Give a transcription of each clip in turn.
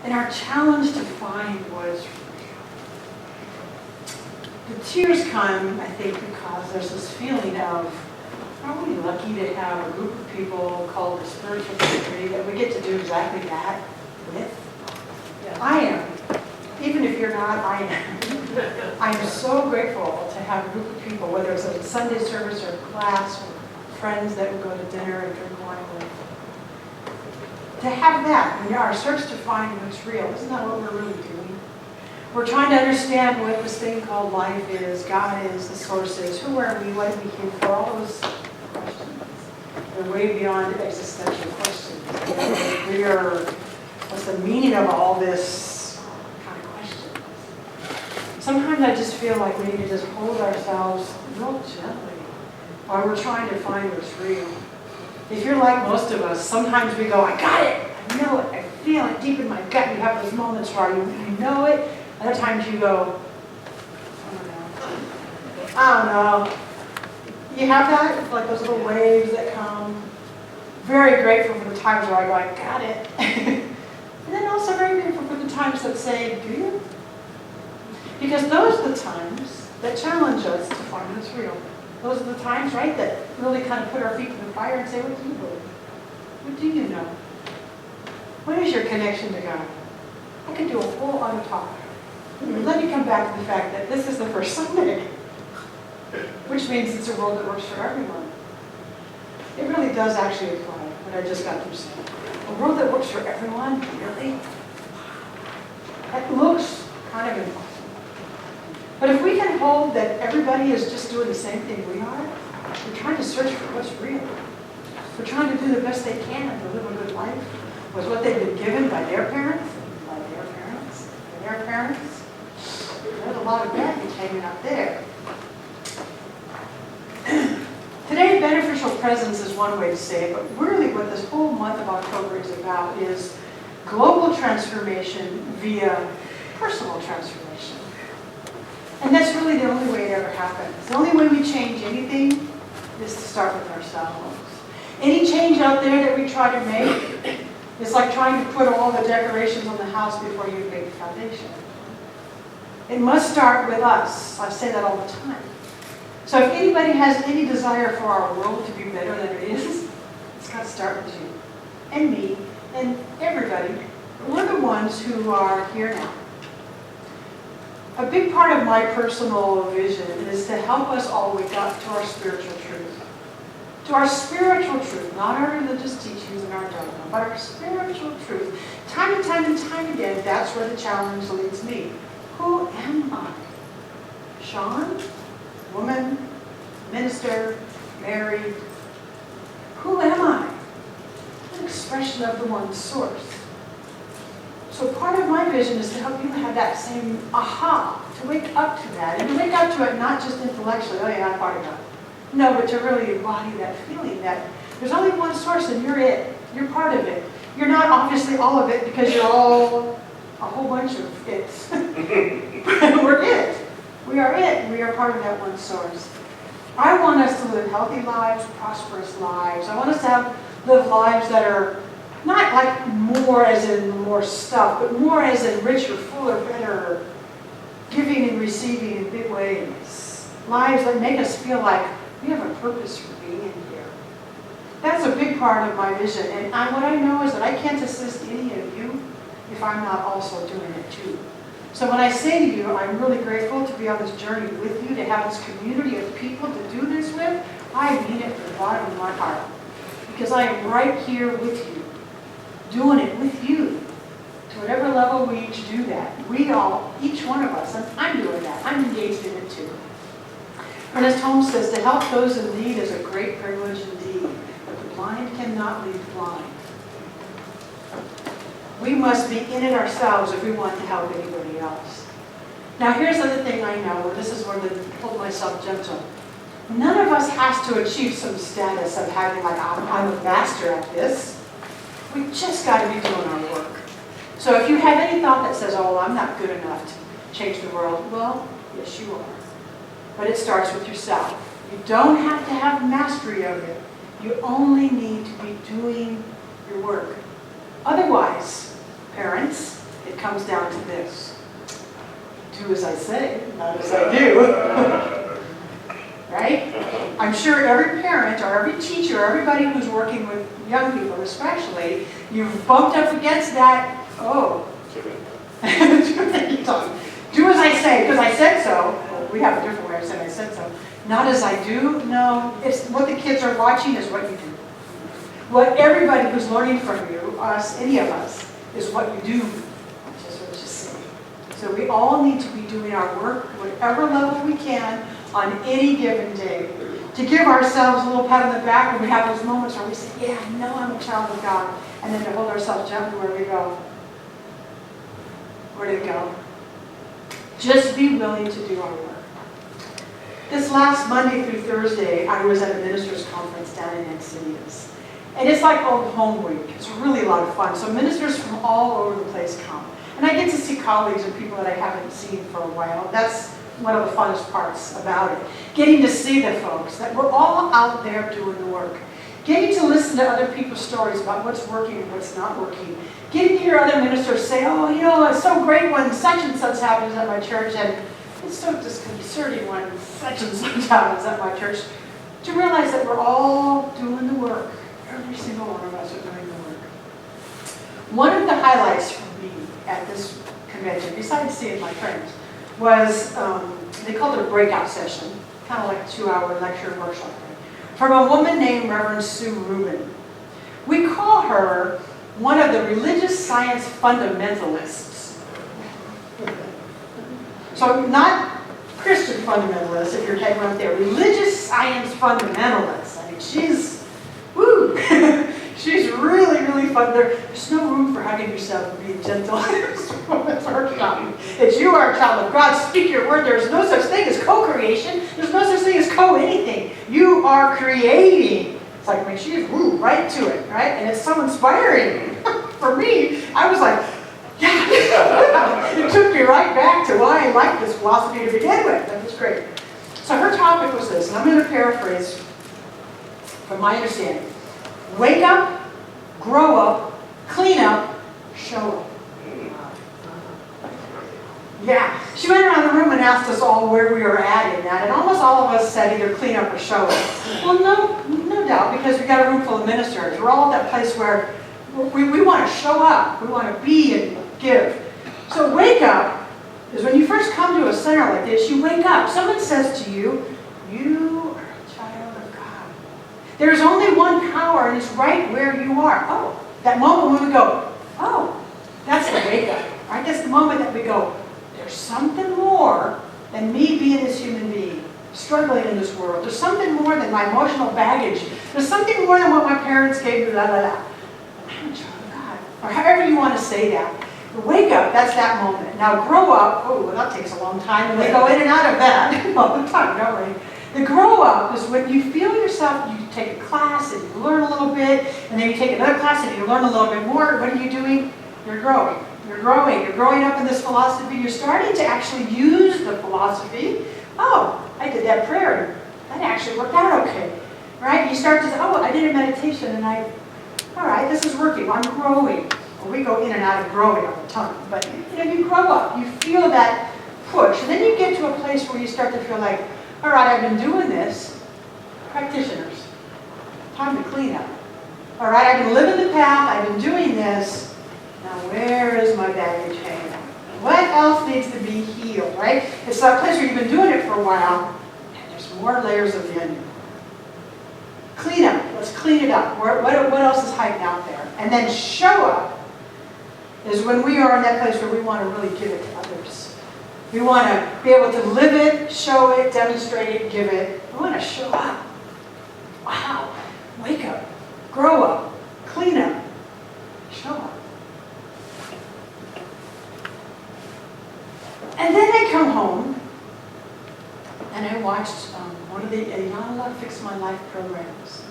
And our challenge to find was the tears come, I think, because there's this feeling of, are we lucky to have a group of people called the spiritual community that we get to do exactly that with? Yeah. I am. Even if you're not, I am. I am so grateful to have a group of people, whether it's a Sunday service or a class or friends that we go to dinner and drink wine with. To have that in our search to find what's real, isn't that what we're really doing? We're trying to understand what this thing called life is, God is, the source is, who are we, what are we here for, all those questions. They're way beyond existential questions. They're what's the meaning of all this kind of questions? Sometimes I just feel like we need to just hold ourselves real gently while we're trying to find what's real. If you're like most of us, sometimes we go, I got it, I know it, I feel it deep in my gut. You have those moments where you know it. Other times you go, I don't know. You have that, like those little waves that come. Very grateful for the times where I go, I got it. And then also very grateful for the times that say, do you? Because those are the times that challenge us to find what's real. Those are the times, right, that really kind of put our feet to the fire and say, what do you believe? What do you know? What is your connection to God? I could do a whole other talk. Let me come back to the fact that this is the first Sunday, which means it's a world that works for everyone. It really does actually apply, what I just got through saying. A world that works for everyone, really? That looks kind of impossible. But if we can hold that everybody is just doing the same thing we are, we're trying to search for what's real. We're trying to do the best they can to live a good life with what they've been given by their parents, by their parents, by their parents. There's a lot of baggage hanging up there. Today, beneficial presence is one way to say it, but really what this whole month of October is about is global transformation via personal transformation. And that's really the only way it ever happens. The only way we change anything is to start with ourselves. Any change out there that we try to make is like trying to put all the decorations on the house before you make the foundation. It must start with us. I say that all the time. So if anybody has any desire for our world to be better than it is, it's got to start with you and me and everybody. We're the ones who are here now. A big part of my personal vision is to help us all wake up to our spiritual truth. To our spiritual truth, not our religious teachings and our dogma, but our spiritual truth. Time and time and time again, that's where the challenge leads me. Who am I? Sean? Woman? Minister? Married? Who am I? An expression of the one source. So part of my vision is to help you have that same aha, to wake up to that, and to wake up to it not just intellectually, oh yeah, I'm part of that. No, but to really embody that feeling that there's only one source and you're it. You're part of it. You're not obviously all of it because you're all a whole bunch of it's. We're it. We are it. We are part of that one source. I want us to live healthy lives, prosperous lives. I want us to live lives that are not like more as in more stuff, but more as in richer, fuller, better, giving and receiving in big ways. Lives that make us feel like we have a purpose for being here. That's a big part of my vision. And what I know is that I can't assist any of you if I'm not also doing it too. So when I say to you, I'm really grateful to be on this journey with you, to have this community of people to do this with, I mean it from the bottom of my heart. Because I am right here with you, doing it with you. To whatever level we each do that. We all, each one of us, and I'm doing that. I'm engaged in it too. Ernest Holmes says, to help those in need is a great privilege indeed, but the blind cannot lead the blind. We must be in it ourselves if we want to help anybody else. Now here's the other thing I know, and this is where I hold myself gentle. None of us has to achieve some status of having like, I'm a master at this. We just got to be doing our work. So if you have any thought that says, oh, I'm not good enough to change the world, well, yes you are. But it starts with yourself. You don't have to have mastery of it. You only need to be doing your work. Otherwise, parents, it comes down to this. Do as I say, not as I do. Right? I'm sure every parent or every teacher, everybody who's working with young people especially, you've bumped up against that, oh. Do as I say, because I said so. Well, we have a different way of saying I said so. Not as I do, no. It's what the kids are watching is what you do. What everybody who's learning from you, us, any of us, is what you do. Just what you say. So we all need to be doing our work, whatever level we can, on any given day. To give ourselves a little pat on the back when we have those moments where we say, yeah, I know I'm a child of God. And then to hold ourselves gently where we go. Where did it go? Just be willing to do our work. This last Monday through Thursday, I was at a ministers' conference down in Encinitas. And it's like Old Home Week. It's really a lot of fun. So ministers from all over the place come. And I get to see colleagues and people that I haven't seen for a while. That's one of the funnest parts about it. Getting to see the folks, that we're all out there doing the work. Getting to listen to other people's stories about what's working and what's not working. Getting to hear other ministers say, oh, you know, it's so great when such and such happens at my church, and it's so disconcerting when such and such happens at my church. To realize that we're all doing the work. Every single one of us are doing the work. One of the highlights for me at this convention, besides seeing my friends, was, they called it a breakout session, kind of like a 2-hour lecture workshop thing, from a woman named Reverend Sue Rubin. We call her one of the religious science fundamentalists. So not Christian fundamentalists, if your head went there, religious science fundamentalists. I mean, she's, woo, she's really, really fun. There's no room for hugging yourself and being gentle. It's you are a child of God. Speak your word. There's no such thing as co-creation. There's no such thing as co-anything. You are creating. It's like, I mean, she's woo, right to it, right? And it's so inspiring. For me, I was like, yeah. It took me right back to why I liked this philosophy to begin with. That was great. So her topic was this, and I'm going to paraphrase from my understanding. Wake up, grow up, clean up, show up. Yeah, she went around the room and asked us all where we were at in that, and almost all of us said either clean up or show up. Well, no doubt, because we got a room full of ministers. We're all at that place where we want to show up. We want to be and give. So wake up is when you first come to a center like this, you wake up. Someone says to you, you are a child of God. There's only one power, and it's right where you are. Oh, that moment when we go, oh, that's the wake up. Right? That's the moment that we go, there's something more than me being this human being, struggling in this world. There's something more than my emotional baggage. There's something more than what my parents gave me, la la la. I'm a child of God. Or however you want to say that. The wake up, that's that moment. Now grow up, oh, well, that takes a long time, and we go in and out of that all the time, don't we? The grow up is when you feel yourself, you take a class and you learn a little bit, and then you take another class and you learn a little bit more. What are you doing? You're growing. You're growing. You're growing up in this philosophy. You're starting to actually use the philosophy. Oh, I did that prayer. That actually worked out okay. Right? You start to say, oh, I did a meditation and all right, this is working. I'm growing. Well, we go in and out of growing all the time. But you grow up. You feel that push. And then you get to a place where you start to feel like, all right, I've been doing this. Practitioners. Time to clean up. All right, I've been living the path. I've been doing this. Now, where is my baggage hanging out? What else needs to be healed, right? It's that place where you've been doing it for a while, and there's more layers of the onion. Clean up. Let's clean it up. What else is hiding out there? And then show up is when we are in that place where we want to really give it to others. We want to be able to live it, show it, demonstrate it, give it. We want to show up. Wow. Wake up. Grow up. Clean up. Show up. And then I come home, and I watched one of the Ayanla Fix My Life programs.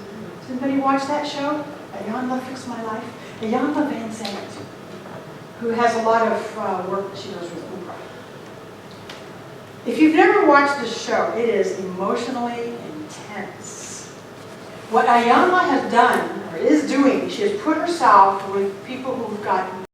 Does anybody watch that show? Ayanla Fix My Life? Ayanla Van Zandt, who has a lot of work that she does with Oprah. If you've never watched this show, it is emotionally intense. What Ayanla has done, or is doing, she has put herself with people who've got